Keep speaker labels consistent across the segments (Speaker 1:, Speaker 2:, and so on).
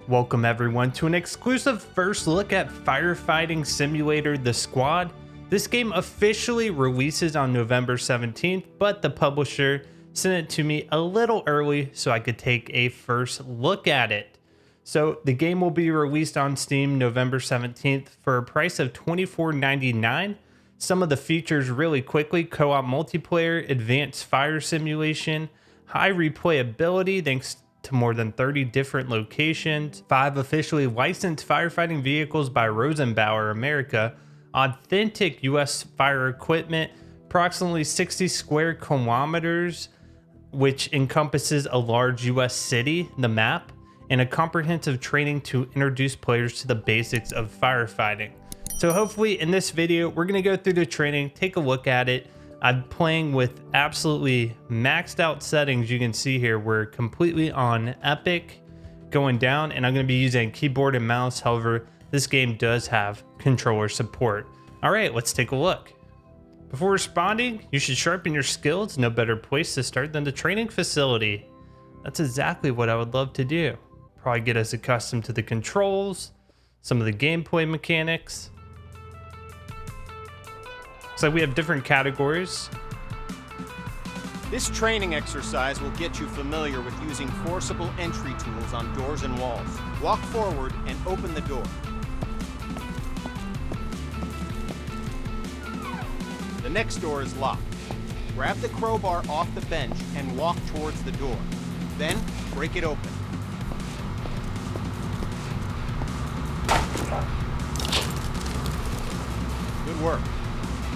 Speaker 1: Welcome everyone to an exclusive first look at Firefighting Simulator The Squad. This game officially releases on November 17th, but the publisher sent it to me a little early so I could take a first look at it. So the game will be released on Steam November 17th for a price of $24.99. Some of the features really quickly: co-op multiplayer, advanced fire simulation, high replayability thanks to more than 30 different locations, 5 officially licensed firefighting vehicles by Rosenbauer America, authentic US fire equipment, approximately 60 square kilometers, which encompasses a large US city, the map, and a comprehensive training to introduce players to the basics of firefighting. So hopefully in this video, we're gonna go through the training, take a look at it. I'm playing with absolutely maxed out settings. You can see here, we're completely on epic going down, and I'm gonna be using keyboard and mouse. However, this game does have controller support. All right, let's take a look. Before responding, you should sharpen your skills. No better place to start than the training facility. That's exactly what I would love to do. Probably get us accustomed to the controls, some of the gameplay mechanics. Looks like we have different categories.
Speaker 2: This training exercise will get you familiar with using forcible entry tools on doors and walls. Walk forward and open the door. The next door is locked. Grab the crowbar off the bench and walk towards the door. Then, break it open. Good work.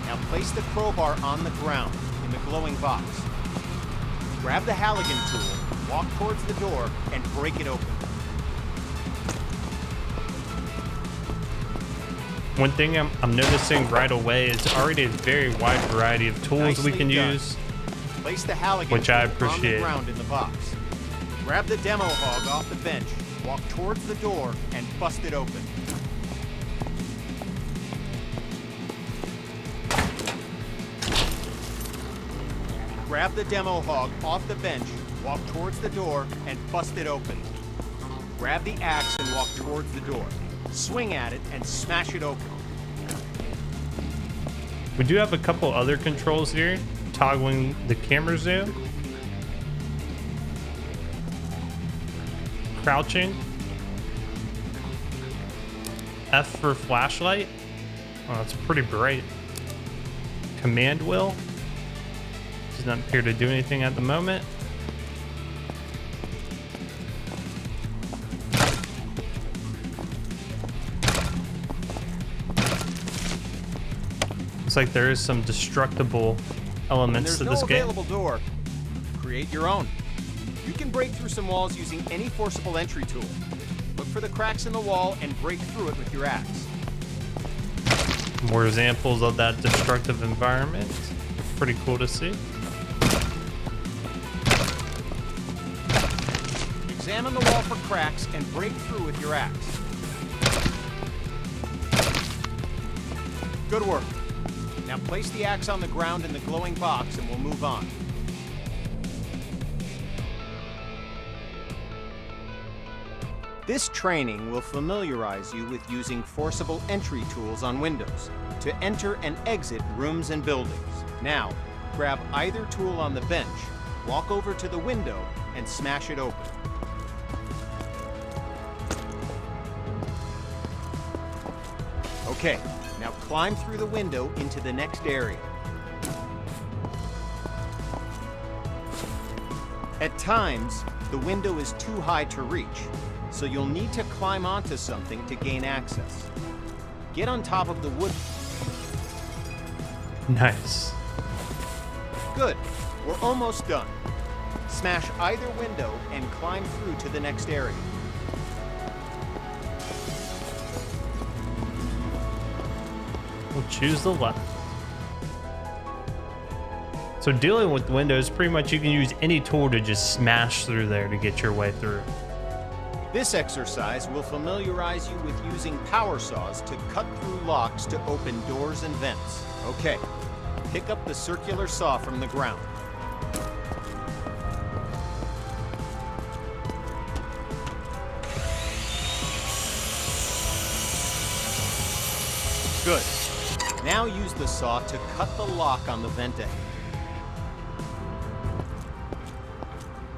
Speaker 2: Now place the crowbar on the ground in the glowing box. Grab the Halligan tool, walk towards the door, and break it open.
Speaker 1: One thing I'm noticing right away is already a very wide variety of tools we can use,
Speaker 2: Place the Halligan
Speaker 1: which I
Speaker 2: tool on
Speaker 1: appreciate.
Speaker 2: the ground in the box. Grab the demo hog off the bench, walk towards the door, and bust it open. Grab the demo hog off the bench, walk towards the door, and bust it open. Grab the axe and walk towards the door. Swing at it and smash it open.
Speaker 1: We do have a couple other controls here. Toggling the camera zoom. Crouching. F for flashlight. Oh, it's pretty bright. Command wheel. Does not appear to do anything at the moment. Looks like there is some destructible elements to this game.
Speaker 2: There's no available door. Create your own. You can break through some walls using any forcible entry tool. Look for the cracks in the wall and break through it with your axe.
Speaker 1: More examples of that destructive environment. Pretty cool to see.
Speaker 2: Examine the wall for cracks and break through with your axe. Good work. Now place the axe on the ground in the glowing box and we'll move on. This training will familiarize you with using forcible entry tools on windows to enter and exit rooms and buildings. Now, grab either tool on the bench, walk over to the window, and smash it open. Okay, now climb through the window into the next area. At times, the window is too high to reach, so you'll need to climb onto something to gain access. Get on top of the wood.
Speaker 1: Nice.
Speaker 2: Good, we're almost done. Smash either window and climb through to the next area.
Speaker 1: We'll choose the left. So dealing with windows, pretty much you can use any tool to just smash through there to get your way through.
Speaker 2: This exercise will familiarize you with using power saws to cut through locks to open doors and vents. Okay, pick up the circular saw from the ground. Good. Now use the saw to cut the lock on the vent end.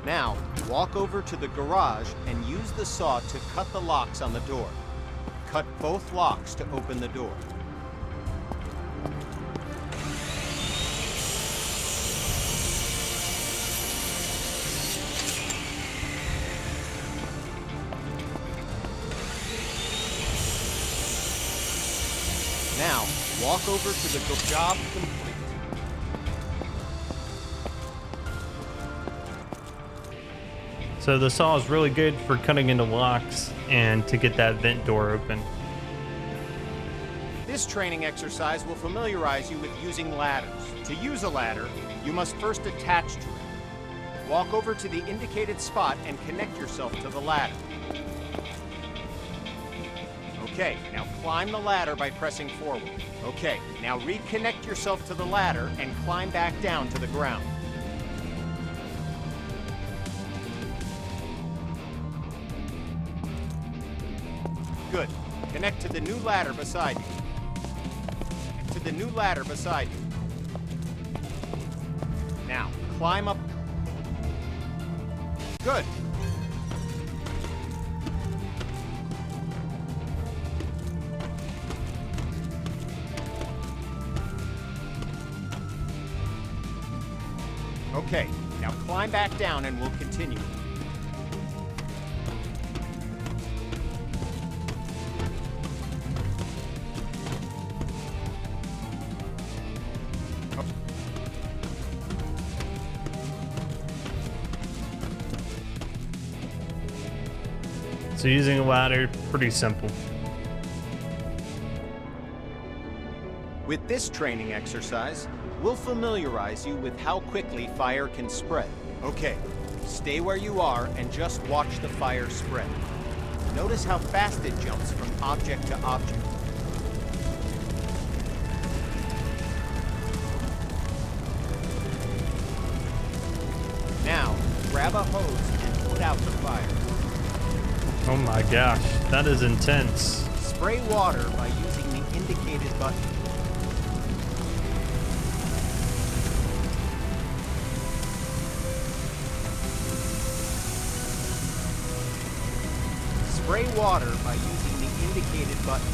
Speaker 2: Now, walk over to the garage and use the saw to cut the locks on the door. Cut both locks to open the door. Now, walk over to the job complete.
Speaker 1: So the saw is really good for cutting into locks and to get that vent door open.
Speaker 2: This training exercise will familiarize you with using ladders. To use a ladder, you must first attach to it. Walk over to the indicated spot and connect yourself to the ladder. Okay, now climb the ladder by pressing forward. Okay, now reconnect yourself to the ladder and climb back down to the ground. Good. Connect to the new ladder beside you. To the new ladder beside you. Now, climb up. Good. Okay, now climb back down and we'll continue.
Speaker 1: So using a ladder, pretty simple.
Speaker 2: With this training exercise, we'll familiarize you with how quickly fire can spread. Okay, stay where you are and just watch the fire spread. Notice how fast it jumps from object to object. Now, grab a hose and put out the fire.
Speaker 1: Oh my gosh, that is intense.
Speaker 2: Spray water by using the indicated button. Spray water by using the indicated button.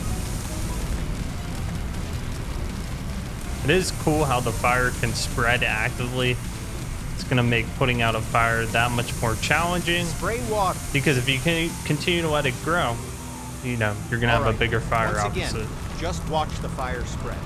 Speaker 1: It is cool how the fire can spread actively. It's going to make putting out a fire that much more challenging.
Speaker 2: Spray water.
Speaker 1: Because if you can continue to let it grow, you know, you're going to have a bigger fire opposite.
Speaker 2: Again, just watch the fire spread.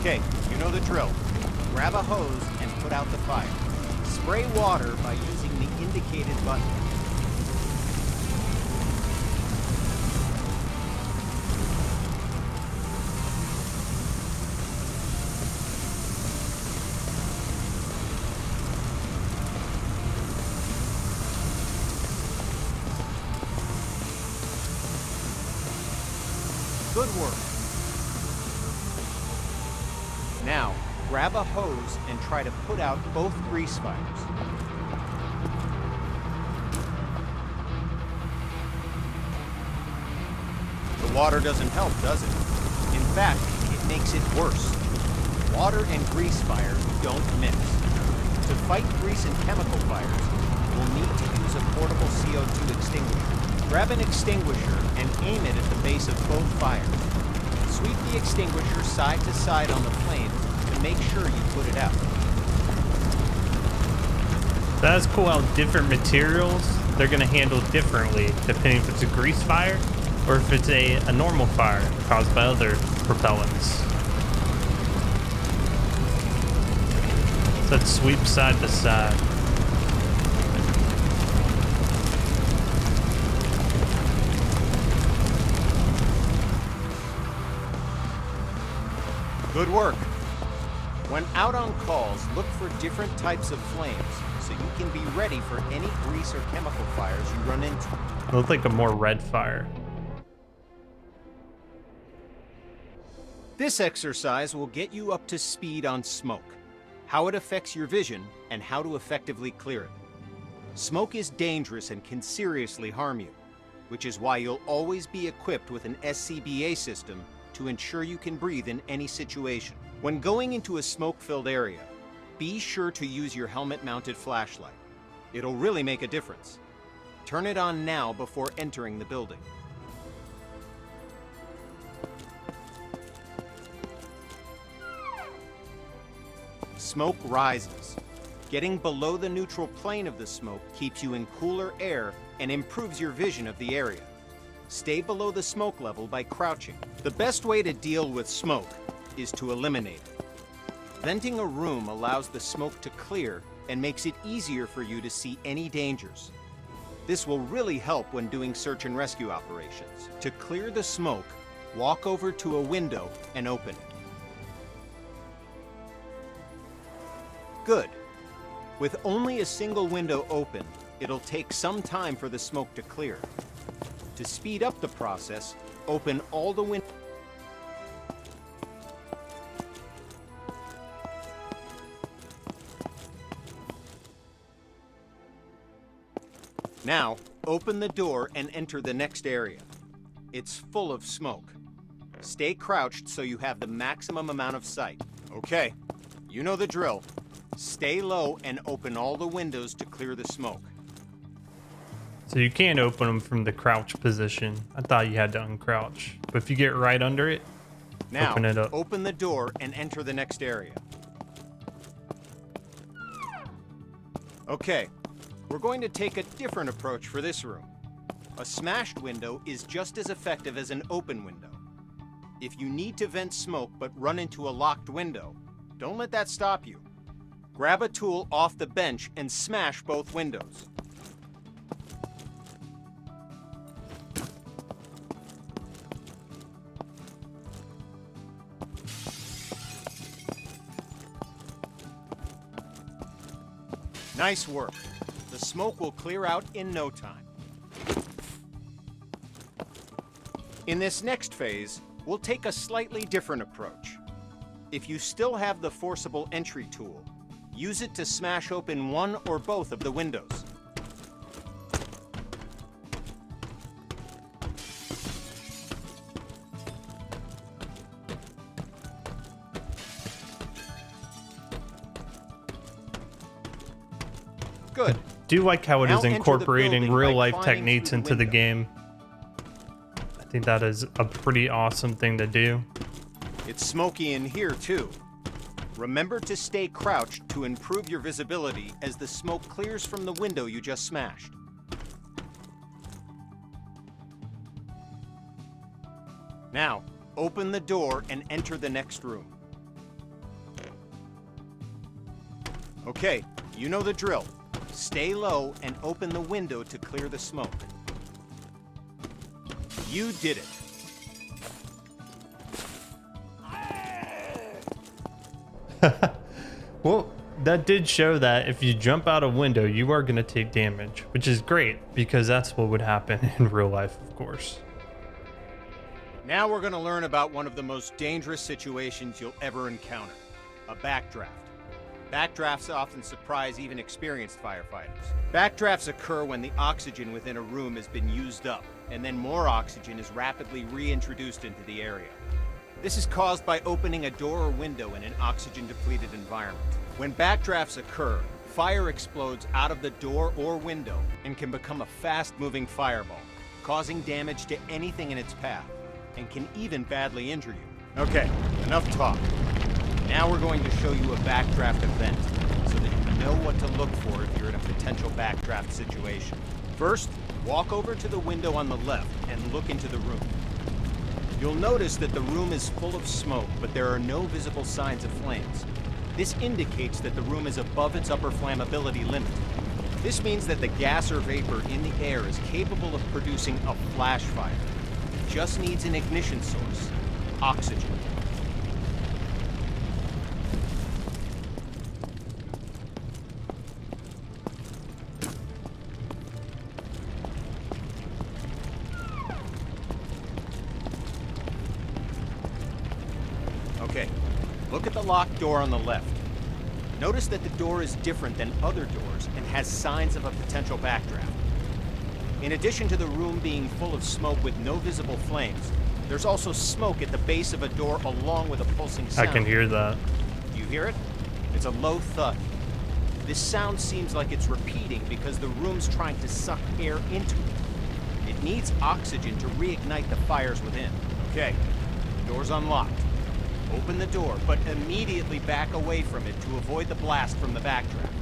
Speaker 2: Okay, you know the drill. Grab a hose and put out the fire. Spray water by using the indicated button. Good work. Now, grab a hose and try to put out both grease fires. The water doesn't help, does it? In fact, it makes it worse. Water and grease fires don't mix. To fight grease and chemical fires, we'll need to use a portable CO2 extinguisher. Grab an extinguisher and aim it at the base of both fires. Sweep the extinguisher side to side on the flames to make sure you put it out.
Speaker 1: That's cool how different materials, they're going to handle differently depending if it's a grease fire or if it's a normal fire caused by other propellants. So let's sweep side to side.
Speaker 2: Good work. When out on calls, look for different types of flames so you can be ready for any grease or chemical fires you run into.
Speaker 1: It looked like a more red fire.
Speaker 2: This exercise will get you up to speed on smoke, how it affects your vision, and how to effectively clear it. Smoke is dangerous and can seriously harm you, which is why you'll always be equipped with an SCBA system to ensure you can breathe in any situation. When going into a smoke-filled area, be sure to use your helmet-mounted flashlight. It'll really make a difference. Turn it on now before entering the building. Smoke rises. Getting below the neutral plane of the smoke keeps you in cooler air and improves your vision of the area. Stay below the smoke level by crouching. The best way to deal with smoke is to eliminate it. Venting a room allows the smoke to clear and makes it easier for you to see any dangers. This will really help when doing search and rescue operations. To clear the smoke, walk over to a window and open it. Good. With only a single window open, it'll take some time for the smoke to clear. To speed up the process, open all the windows. Now, open the door and enter the next area. It's full of smoke. Stay crouched so you have the maximum amount of sight. Okay, you know the drill. Stay low and open all the windows to clear the smoke.
Speaker 1: So you can't open them from the crouch position. I thought you had to uncrouch. But if you get right under it,
Speaker 2: now,
Speaker 1: open it up.
Speaker 2: Open the door and enter the next area. Okay, we're going to take a different approach for this room. A smashed window is just as effective as an open window. If you need to vent smoke but run into a locked window, don't let that stop you. Grab a tool off the bench and smash both windows. Nice work. The smoke will clear out in no time. In this next phase, we'll take a slightly different approach. If you still have the forcible entry tool, use it to smash open one or both of the windows. Good.
Speaker 1: Do like how it
Speaker 2: Now
Speaker 1: is
Speaker 2: enter the
Speaker 1: incorporating
Speaker 2: building
Speaker 1: real
Speaker 2: by
Speaker 1: life
Speaker 2: climbing
Speaker 1: techniques
Speaker 2: through the
Speaker 1: into the
Speaker 2: window.
Speaker 1: game. I think that is a pretty awesome thing to do.
Speaker 2: It's smoky in here too. Remember to stay crouched to improve your visibility as the smoke clears from the window you just smashed. Now, open the door and enter the next room. Okay, you know the drill. Stay low and open the window to clear the smoke. You did it.
Speaker 1: Well, that did show that if you jump out a window, you are going to take damage, which is great because that's what would happen in real life, of course.
Speaker 2: Now we're going to learn about one of the most dangerous situations you'll ever encounter, a backdraft. Backdrafts often surprise even experienced firefighters. Backdrafts occur when the oxygen within a room has been used up, and then more oxygen is rapidly reintroduced into the area. This is caused by opening a door or window in an oxygen-depleted environment. When backdrafts occur, fire explodes out of the door or window and can become a fast-moving fireball, causing damage to anything in its path, and can even badly injure you. Okay, enough talk. Now we're going to show you a backdraft event, so that you know what to look for if you're in a potential backdraft situation. First, walk over to the window on the left and look into the room. You'll notice that the room is full of smoke, but there are no visible signs of flames. This indicates that the room is above its upper flammability limit. This means that the gas or vapor in the air is capable of producing a flash fire. It just needs an ignition source, oxygen. Okay, look at the locked door on the left. Notice that the door is different than other doors and has signs of a potential backdraft. In addition to the room being full of smoke with no visible flames, there's also smoke at the base of a door along with a pulsing sound.
Speaker 1: I can hear that.
Speaker 2: Do you hear it? It's a low thud. This sound seems like it's repeating because the room's trying to suck air into it. It needs oxygen to reignite the fires within. Okay, door's unlocked. Open the door, but immediately back away from it to avoid the blast from the backdraft.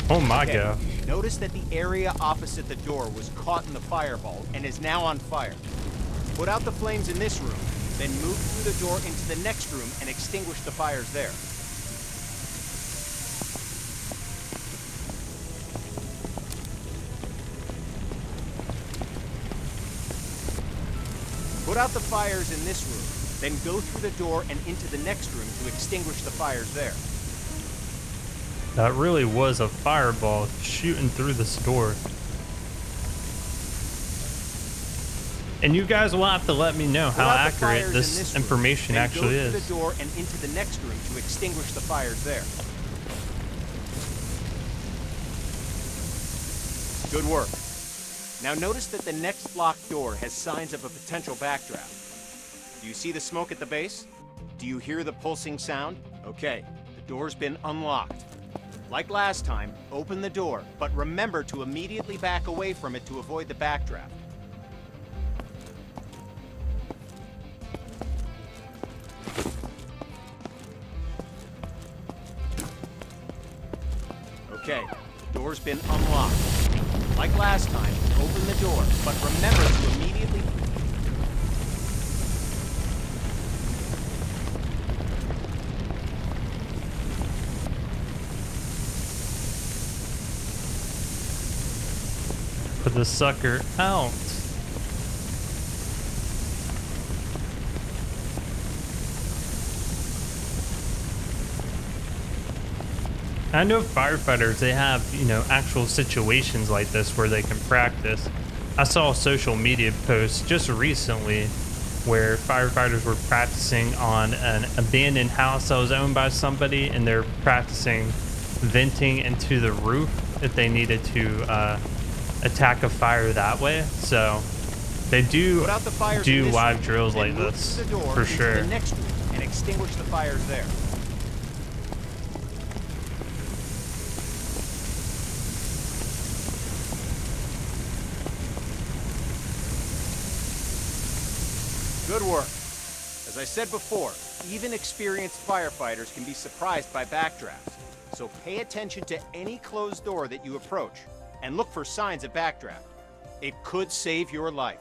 Speaker 1: Oh my god.
Speaker 2: Notice that the area opposite the door was caught in the fireball and is now on fire. Put out the flames in this room, then move through the door into the next room and extinguish the fires there. Put out the fires in this room, then go through the door and into the next room to extinguish the fires there.
Speaker 1: That really was a fireball shooting through this door. And you guys will have to let me know how accurate this information actually is.
Speaker 2: Go through the door and into the next room to extinguish the fires there. Good work. Now notice that the next locked door has signs of a potential backdraft. Do you see the smoke at the base? Do you hear the pulsing sound? Okay, the door's been unlocked. Like last time, open the door, but remember to immediately back away from it to avoid the backdraft. Okay, the door's been unlocked. Like last time, open the door, but remember to immediately...
Speaker 1: Put the sucker out. I know firefighters, they have, actual situations like this where they can practice. I saw a social media post just recently where firefighters were practicing on an abandoned house that was owned by somebody, and they're practicing venting into the roof if they needed to attack a fire that way. So they do live drills like this for sure.
Speaker 2: The next room and extinguish the fires there. Good work. As I said before, even experienced firefighters can be surprised by backdrafts. So pay attention to any closed door that you approach and look for signs of backdraft. It could save your life.